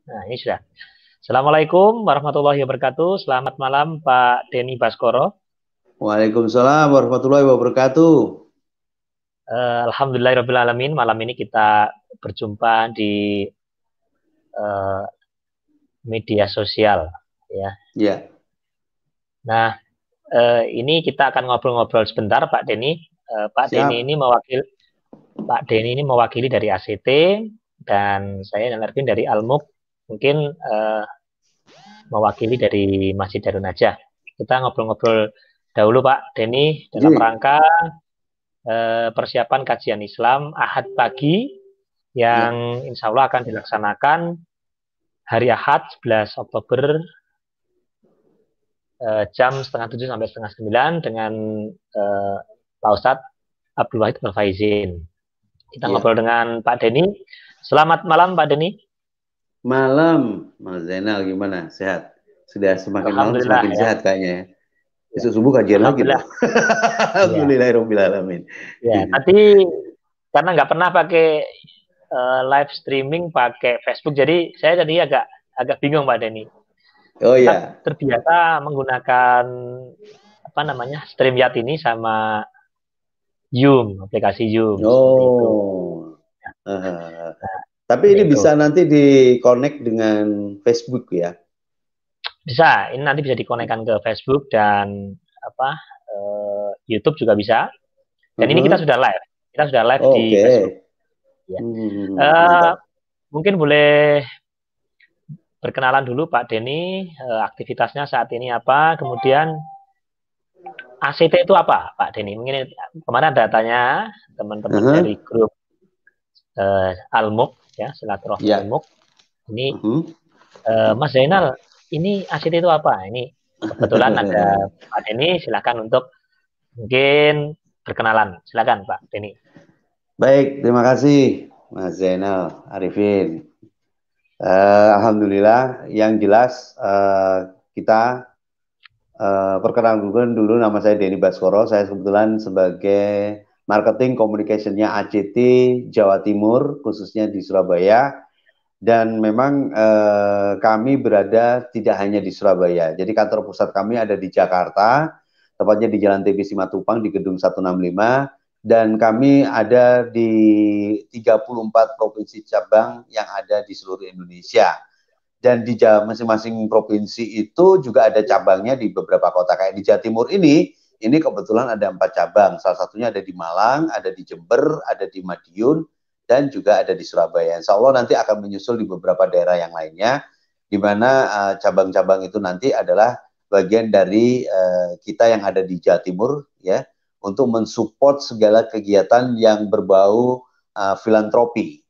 Nah, ini sudah. Assalamualaikum warahmatullahi wabarakatuh. Selamat malam Pak Denny Baskoro. Waalaikumsalam warahmatullahi wabarakatuh. Alhamdulillahirrahmanirrahim. Malam ini kita berjumpa di uh, media sosial. Ya. Ya, Nah, ini kita akan ngobrol-ngobrol sebentar Pak Denny. Pak Denny siap. ini mewakili dari ACT dan saya dan Ervin dari Almuk. Mungkin mewakili dari Masjid Darun Najah. Kita ngobrol-ngobrol dahulu Pak Denny dalam Ji, rangka persiapan kajian Islam Ahad pagi ya, yang insya Allah akan dilaksanakan hari Ahad 11 Oktober jam setengah 7 sampai setengah 9 dengan Pak Ustadz Abdul Wahid Faizin. Kita ya. ngobrol dengan Pak Denny. Selamat malam Pak Denny. Malam, Mas Zainal gimana? Sehat? Sudah semakin malam Alhamdulillah semakin ya. sehat kayaknya ya. Ya. Besok subuh kajian lagi Alhamdulillah. loh. Ya. Alhamdulillahirrahmanirrahim. Ya. Tadi karena nggak pernah pakai live streaming pakai Facebook, jadi saya tadi agak agak bingung Pak Denny. Oh Kita ya, terbiasa menggunakan apa namanya StreamYard ini sama Zoom, aplikasi Zoom seperti itu. oh. Eh, tapi Seperti ini itu. bisa nanti di-connect dengan Facebook ya. Bisa, ini nanti bisa dikonekkan ke Facebook dan apa YouTube juga bisa. Dan ini kita Mhm. sudah live. Kita sudah live di Oke. Facebook. Ya. Eh, Mantap. Mungkin boleh berkenalan dulu Pak Denny, aktivitasnya saat ini apa, kemudian ACT itu apa, Pak Denny? Mungkin kemana datanya teman-teman Aha. dari grup Almuk, ya, Silaturahmi Ya. Almuk. Ini Mhm. Mas Zainal, ini ACT itu apa? Ini kebetulan ada Pak Denny, silakan untuk mungkin berkenalan. Silakan Pak Denny. Baik, terima kasih Mas Zainal Arifin. Alhamdulillah, yang jelas kita perkenalan dulu nama saya Denny Baskoro. Saya kebetulan sebagai marketing communication-nya ACT Jawa Timur, khususnya di Surabaya. Dan memang kami berada tidak hanya di Surabaya. Jadi kantor pusat kami ada di Jakarta, tepatnya di Jalan TB Simatupang di Gedung 165. Dan kami ada di 34 provinsi cabang yang ada di seluruh Indonesia. Dan di masing-masing provinsi itu juga ada cabangnya di beberapa kota. Kayak di Jawa Timur ini kebetulan ada 4 cabang. Salah satunya ada di Malang, ada di Jember, ada di Madiun, dan juga ada di Surabaya. Insya Allah nanti akan menyusul di beberapa daerah yang lainnya, di mana cabang-cabang itu nanti adalah bagian dari kita yang ada di Jawa Timur, ya, untuk mensupport segala kegiatan yang berbau filantropi.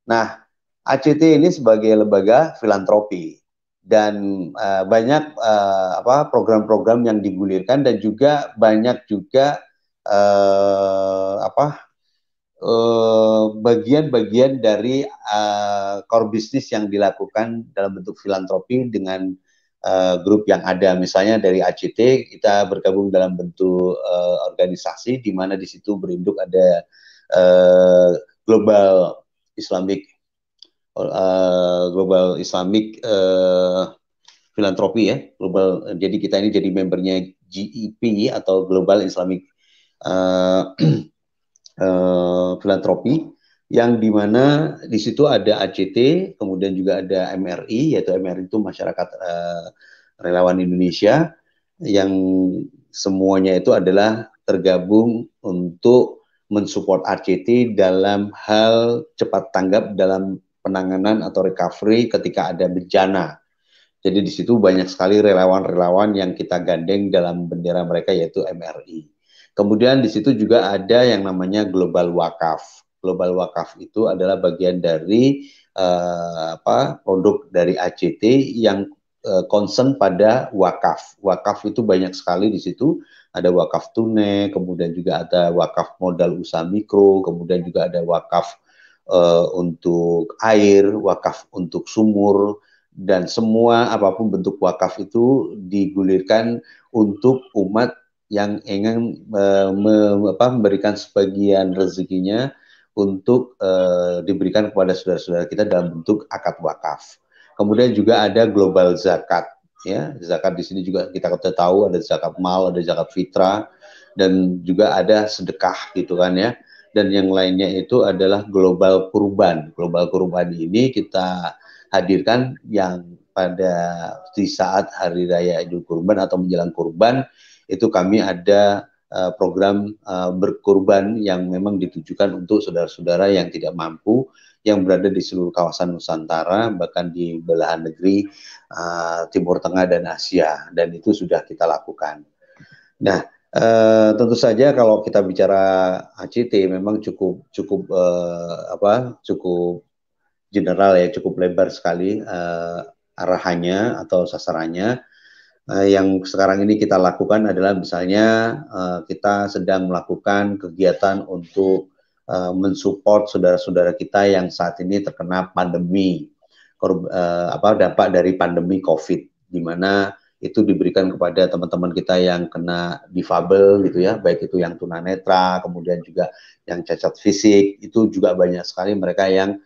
Nah, ACT ini sebagai lembaga filantropi dan banyak program-program yang digulirkan dan juga banyak juga bagian-bagian dari core business yang dilakukan dalam bentuk filantropi dengan grup yang ada. Misalnya dari ACT kita bergabung dalam bentuk organisasi di mana di situ berinduk ada Global Islamic Global Islamic Filantropi ya, global. Jadi kita ini jadi membernya GEP atau Global Islamic uh, Filantropi, yang dimana di situ ada ACT, kemudian juga ada MRI, yaitu MRI itu Masyarakat Relawan Indonesia, yang semuanya itu adalah tergabung untuk mensupport ACT dalam hal cepat tanggap dalam penanganan atau recovery ketika ada bencana. Jadi di situ banyak sekali relawan-relawan yang kita gandeng dalam bendera mereka, yaitu MRI. Kemudian di situ juga ada yang namanya Global Wakaf. Global Wakaf itu adalah bagian dari produk dari ACT yang concern pada wakaf. Wakaf itu banyak sekali di situ. Ada wakaf tunai, kemudian juga ada wakaf modal usaha mikro, kemudian juga ada wakaf untuk air, wakaf untuk sumur, dan semua apapun bentuk wakaf itu digulirkan untuk umat yang ingin memberikan sebagian rezekinya untuk diberikan kepada saudara-saudara kita dalam bentuk akad wakaf. Kemudian juga ada global zakat, ya. Zakat di sini juga kita tahu ada zakat mal, ada zakat fitrah, dan juga ada sedekah gitu kan ya. Dan yang lainnya itu adalah global kurban. Global kurban ini kita hadirkan yang pada di saat hari raya Idul Kurban atau menjelang kurban itu kami ada program berkurban yang memang ditujukan untuk saudara-saudara yang tidak mampu yang berada di seluruh kawasan Nusantara bahkan di belahan negeri Timur Tengah dan Asia, dan itu sudah kita lakukan. Nah, tentu saja kalau kita bicara ACT memang cukup general ya, cukup lebar sekali arahannya atau sasarannya. Yang sekarang ini kita lakukan adalah misalnya kita sedang melakukan kegiatan untuk mensupport saudara-saudara kita yang saat ini terkena pandemi, dampak dari pandemi COVID, di mana itu diberikan kepada teman-teman kita yang kena difabel gitu ya, baik itu yang tunanetra, kemudian juga yang cacat fisik, itu juga banyak sekali mereka yang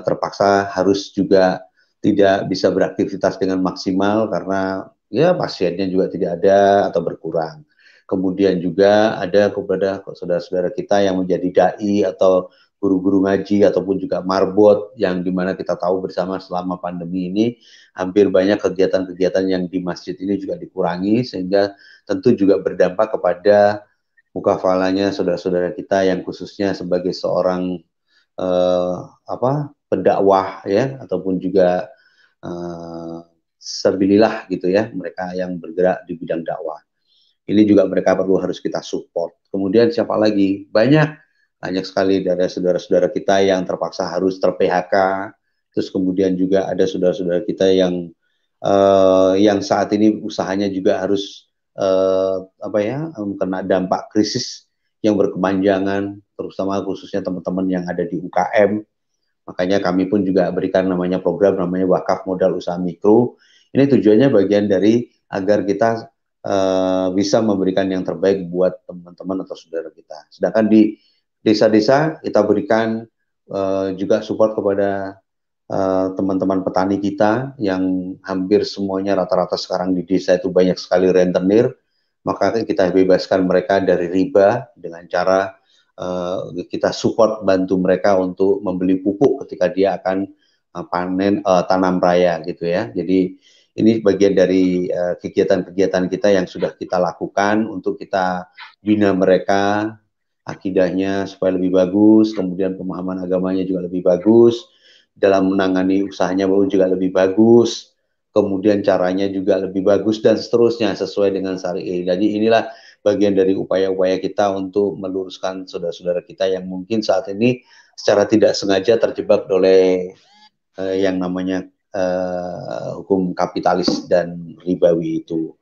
terpaksa harus juga tidak bisa beraktivitas dengan maksimal karena ya pasiennya juga tidak ada atau berkurang. Kemudian juga ada kepada saudara-saudara kita yang menjadi dai atau guru-guru ngaji ataupun juga marbot yang dimana kita tahu bersama selama pandemi ini hampir banyak kegiatan-kegiatan yang di masjid ini juga dikurangi, sehingga tentu juga berdampak kepada mukafalanya saudara-saudara kita yang khususnya sebagai seorang pendakwah ya ataupun juga sabilillah gitu ya, mereka yang bergerak di bidang dakwah. Ini juga mereka harus kita support. Kemudian siapa lagi? Banyak sekali dari saudara-saudara kita yang terpaksa harus ter-PHK. Terus kemudian juga ada saudara-saudara kita yang saat ini usahanya juga harus kena dampak krisis yang berkepanjangan, terutama khususnya teman-teman yang ada di UKM. Makanya kami pun juga berikan program namanya Wakaf Modal Usaha Mikro. Ini tujuannya bagian dari agar kita bisa memberikan yang terbaik buat teman-teman atau saudara kita. Sedangkan di desa-desa kita berikan juga support kepada teman-teman petani kita yang hampir semuanya rata-rata sekarang di desa itu banyak sekali rentenir. Maka kita bebaskan mereka dari riba dengan cara kita support, bantu mereka untuk membeli pupuk ketika dia akan panen tanam raya gitu ya. Jadi ini bagian dari kegiatan-kegiatan kita yang sudah kita lakukan untuk kita bina mereka akidahnya supaya lebih bagus, kemudian pemahaman agamanya juga lebih bagus, dalam menangani usahanya juga lebih bagus, kemudian caranya juga lebih bagus dan seterusnya sesuai dengan syari'i. Jadi inilah bagian dari upaya-upaya kita untuk meluruskan saudara-saudara kita yang mungkin saat ini secara tidak sengaja terjebak oleh yang namanya hukum kapitalis dan ribawi itu.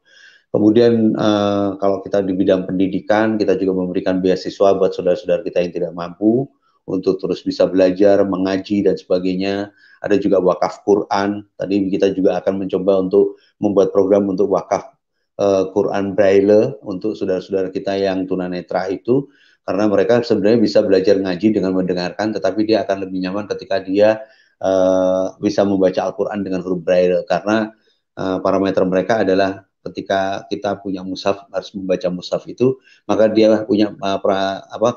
Kemudian kalau kita di bidang pendidikan, kita juga memberikan beasiswa buat saudara-saudara kita yang tidak mampu untuk terus bisa belajar, mengaji dan sebagainya. Ada juga wakaf Quran. Tadi kita juga akan mencoba untuk membuat program untuk wakaf Quran Braille untuk saudara-saudara kita yang tunanetra itu, karena mereka sebenarnya bisa belajar ngaji dengan mendengarkan, tetapi dia akan lebih nyaman ketika dia bisa membaca Al-Quran dengan huruf Braille, karena parameter mereka adalah ketika kita punya mushaf, harus membaca mushaf itu, maka dia punya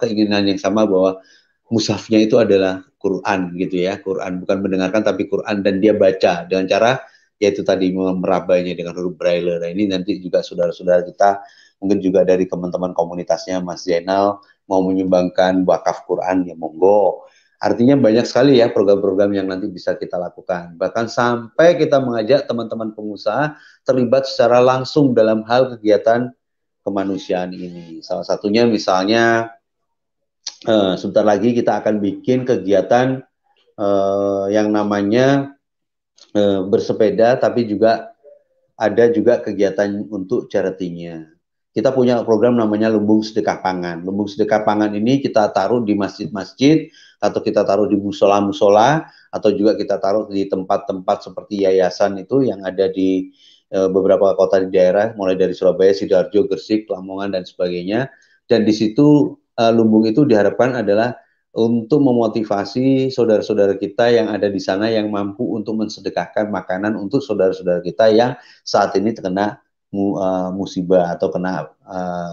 keinginan yang sama bahwa mushafnya itu adalah Quran gitu ya, Quran bukan mendengarkan tapi Quran, dan dia baca dengan cara yaitu tadi merabanya dengan huruf Braille. Nah, ini nanti juga saudara-saudara kita mungkin juga dari teman-teman komunitasnya Mas Zainal mau menyumbangkan wakaf Quran, ya monggo. Artinya banyak sekali ya program-program yang nanti bisa kita lakukan. Bahkan sampai kita mengajak teman-teman pengusaha terlibat secara langsung dalam hal kegiatan kemanusiaan ini. Salah satunya misalnya sebentar lagi kita akan bikin kegiatan yang namanya bersepeda, tapi juga ada juga kegiatan untuk charity-nya. Kita punya program namanya Lumbung Sedekah Pangan. Lumbung Sedekah Pangan ini kita taruh di masjid-masjid, atau kita taruh di musola-musola, atau juga kita taruh di tempat-tempat seperti yayasan itu yang ada di beberapa kota di daerah, mulai dari Surabaya, Sidoarjo, Gresik, Lamongan, dan sebagainya. Dan di situ lumbung itu diharapkan adalah untuk memotivasi saudara-saudara kita yang ada di sana yang mampu untuk mensedekahkan makanan untuk saudara-saudara kita yang saat ini terkena musibah atau kena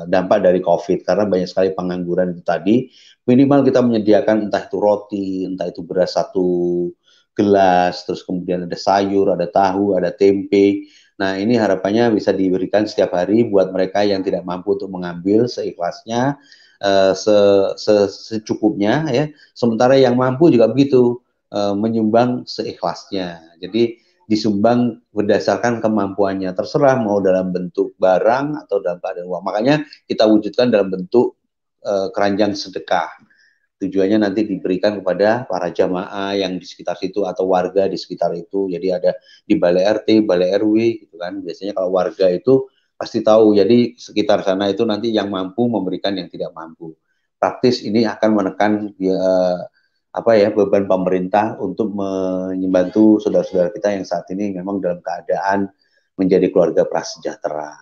dampak dari COVID, karena banyak sekali pengangguran itu tadi. Minimal kita menyediakan entah itu roti, entah itu beras 1 gelas, terus kemudian ada sayur, ada tahu, ada tempe. Nah, ini harapannya bisa diberikan setiap hari buat mereka yang tidak mampu untuk mengambil seikhlasnya, secukupnya ya. Sementara yang mampu juga begitu, menyumbang seikhlasnya. Jadi disumbang berdasarkan kemampuannya, terserah mau dalam bentuk barang atau dalam keadaan uang. Makanya kita wujudkan dalam bentuk keranjang sedekah. Tujuannya nanti diberikan kepada para jamaah yang di sekitar situ atau warga di sekitar itu. Jadi ada di balai RT, balai RW gitu kan. Biasanya kalau warga itu pasti tahu. Jadi sekitar sana itu nanti yang mampu memberikan yang tidak mampu. Praktis ini akan menekan beban pemerintah untuk membantu saudara-saudara kita yang saat ini memang dalam keadaan menjadi keluarga prasejahtera.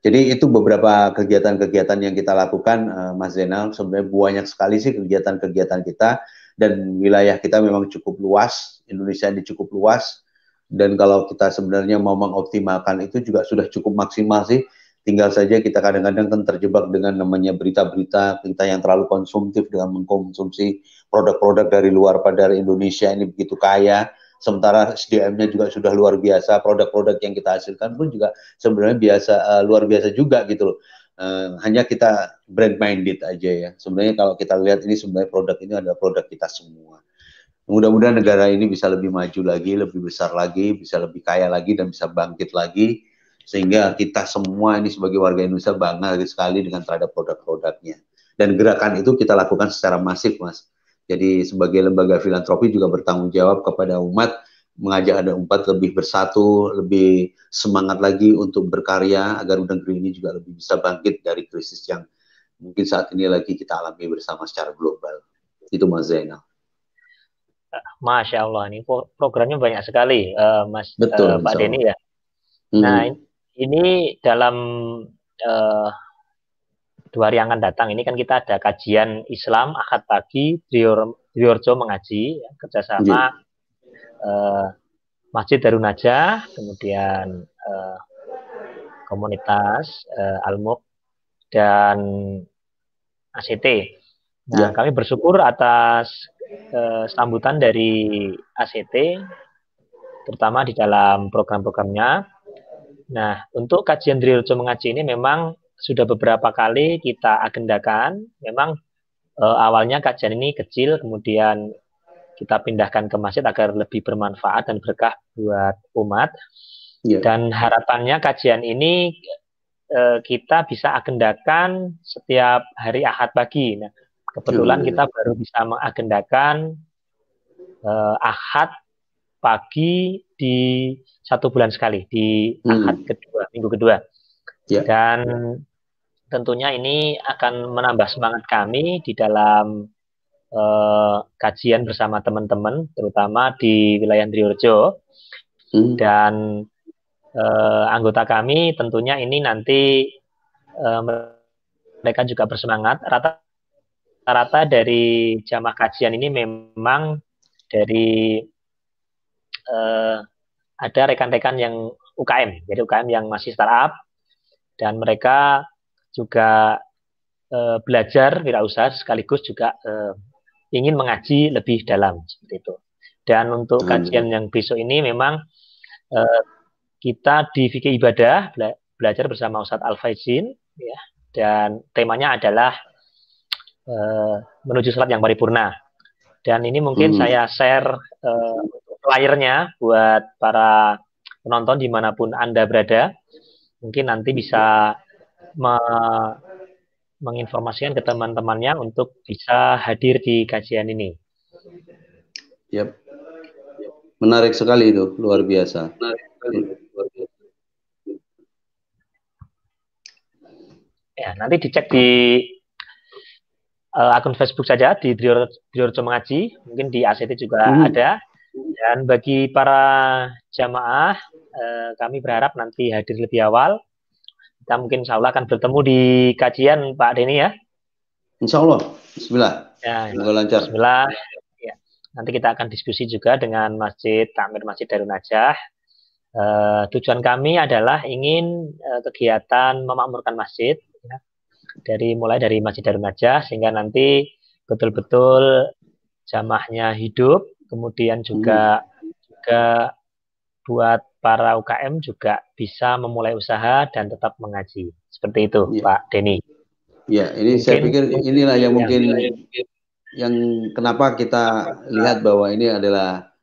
Jadi itu beberapa kegiatan-kegiatan yang kita lakukan, Mas Zainal. Sebenarnya banyak sekali sih kegiatan-kegiatan kita, dan wilayah kita memang cukup luas, Indonesia ini cukup luas, dan kalau kita sebenarnya mau mengoptimalkan itu juga sudah cukup maksimal sih. Tinggal saja kita kadang-kadang kan terjebak dengan namanya berita-berita kita yang terlalu konsumtif dengan mengkonsumsi produk-produk dari luar, padahal Indonesia ini begitu kaya, sementara SDM-nya juga sudah luar biasa, produk-produk yang kita hasilkan pun juga sebenarnya luar biasa juga gitu loh. Hanya kita brand minded aja ya. Sebenarnya kalau kita lihat ini sebenarnya produk ini adalah produk kita semua. Mudah-mudahan negara ini bisa lebih maju lagi, lebih besar lagi, bisa lebih kaya lagi, dan bisa bangkit lagi, sehingga kita semua ini sebagai warga Indonesia bangga sekali dengan terhadap produk-produknya. Dan gerakan itu kita lakukan secara masif, Mas. Jadi sebagai lembaga filantropi juga bertanggung jawab kepada umat, mengajak ada umat lebih bersatu, lebih semangat lagi untuk berkarya agar negeri ini juga lebih bisa bangkit dari krisis yang mungkin saat ini lagi kita alami bersama secara global. Itu Mas Zainal. Masya Allah, ini programnya banyak sekali, Betul, Pak insya Allah. Denny ya. Nah, ini dalam 2 hari yang akan datang, ini kan kita ada kajian Islam Ahad pagi, Driorjo mengaji, ya, kerjasama Masjid Darun Najah, kemudian komunitas Al-Muq dan ACT. Nah, kami bersyukur atas sambutan dari ACT, terutama di dalam program-programnya. Nah, untuk kajian Driorjo mengaji ini memang sudah beberapa kali kita agendakan. Memang awalnya kajian ini kecil, kemudian kita pindahkan ke masjid agar lebih bermanfaat dan berkah buat umat. Dan harapannya kajian ini kita bisa agendakan setiap hari Ahad pagi. Nah, kebetulan kita baru bisa mengagendakan Ahad pagi di 1 bulan sekali, di Ahad kedua, minggu kedua. Dan tentunya ini akan menambah semangat kami di dalam kajian bersama teman-teman, terutama di wilayah Driorjo. Dan anggota kami tentunya ini nanti mereka juga bersemangat. Rata-rata dari jamaah kajian ini memang dari ada rekan-rekan yang UKM, jadi UKM yang masih startup, dan mereka juga belajar wirausaha sekaligus juga ingin mengaji lebih dalam seperti itu. Dan untuk kajian yang besok ini memang kita di Fikih Ibadah belajar bersama Ustadz Al-Faizin, ya, dan temanya adalah menuju salat yang paripurna. Dan ini mungkin saya share flyernya buat para penonton dimanapun Anda berada. Mungkin nanti bisa menginformasikan ke teman-temannya untuk bisa hadir di kajian ini. Yap. Menarik sekali itu, luar biasa. Ya, nanti dicek di akun Facebook saja di Driorjo Mengaji, mungkin di ACT juga ada. Dan bagi para jamaah, kami berharap nanti hadir lebih awal. Kita mungkin insya Allah akan bertemu di kajian Pak Denny ya. Insya Allah. Bismillah. Ya, Semoga lancar. Bismillah. Ya. Nanti kita akan diskusi juga dengan Takmir Masjid Darun Najah. Tujuan kami adalah ingin kegiatan memakmurkan masjid, ya, mulai dari Masjid Darun Najah sehingga nanti betul-betul jamaahnya hidup, kemudian juga buat para UKM juga bisa memulai usaha dan tetap mengaji. Seperti itu, Ya. Pak Denny. Ya, ini Mungkin, saya pikir inilah yang mungkin yang kenapa kita lihat bahwa ini adalah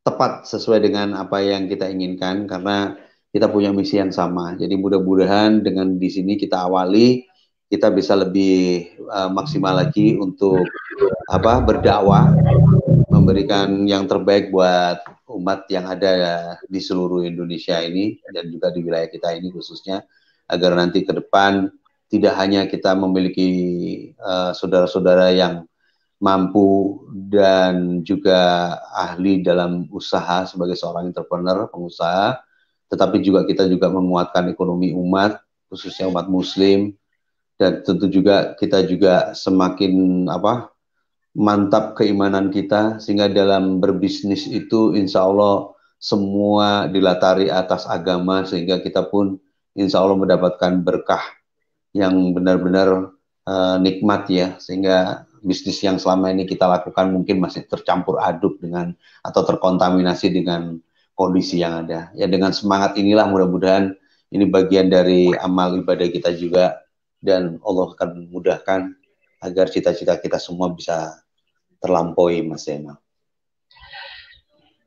tepat sesuai dengan apa yang kita inginkan karena kita punya misi yang sama. Jadi mudah-mudahan dengan di sini kita awali, kita bisa lebih maksimal lagi untuk berdakwah, memberikan yang terbaik buat umat yang ada di seluruh Indonesia ini dan juga di wilayah kita ini khususnya, agar nanti ke depan tidak hanya kita memiliki saudara-saudara yang mampu dan juga ahli dalam usaha sebagai seorang entrepreneur, pengusaha, tetapi juga kita juga menguatkan ekonomi umat, khususnya umat muslim, dan tentu juga kita juga semakin mantap keimanan kita, sehingga dalam berbisnis itu insya Allah semua dilatari atas agama, sehingga kita pun insya Allah mendapatkan berkah yang benar-benar nikmat ya, sehingga bisnis yang selama ini kita lakukan mungkin masih tercampur aduk dengan atau terkontaminasi dengan kondisi yang ada. Ya dengan semangat inilah mudah-mudahan ini bagian dari amal ibadah kita juga dan Allah akan memudahkan agar cita-cita kita semua bisa terlampaui, Mas Zainal.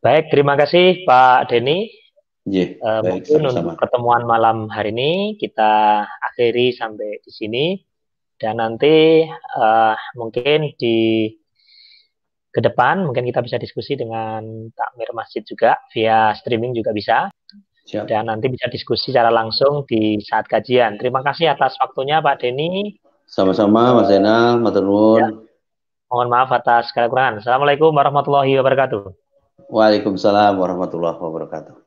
Baik, terima kasih Pak Denny. Yeah, baik, mungkin sama-sama. Untuk pertemuan malam hari ini kita akhiri sampai di sini dan nanti mungkin di ke depan mungkin kita bisa diskusi dengan takmir masjid juga via streaming juga bisa. Siap. Dan nanti bisa diskusi secara langsung di saat kajian. Terima kasih atas waktunya Pak Denny. Sama-sama Mas Zainal, matur nuwun. Ya. Mohon maaf atas segala kekurangan. Assalamualaikum warahmatullahi wabarakatuh. Waalaikumsalam warahmatullahi wabarakatuh.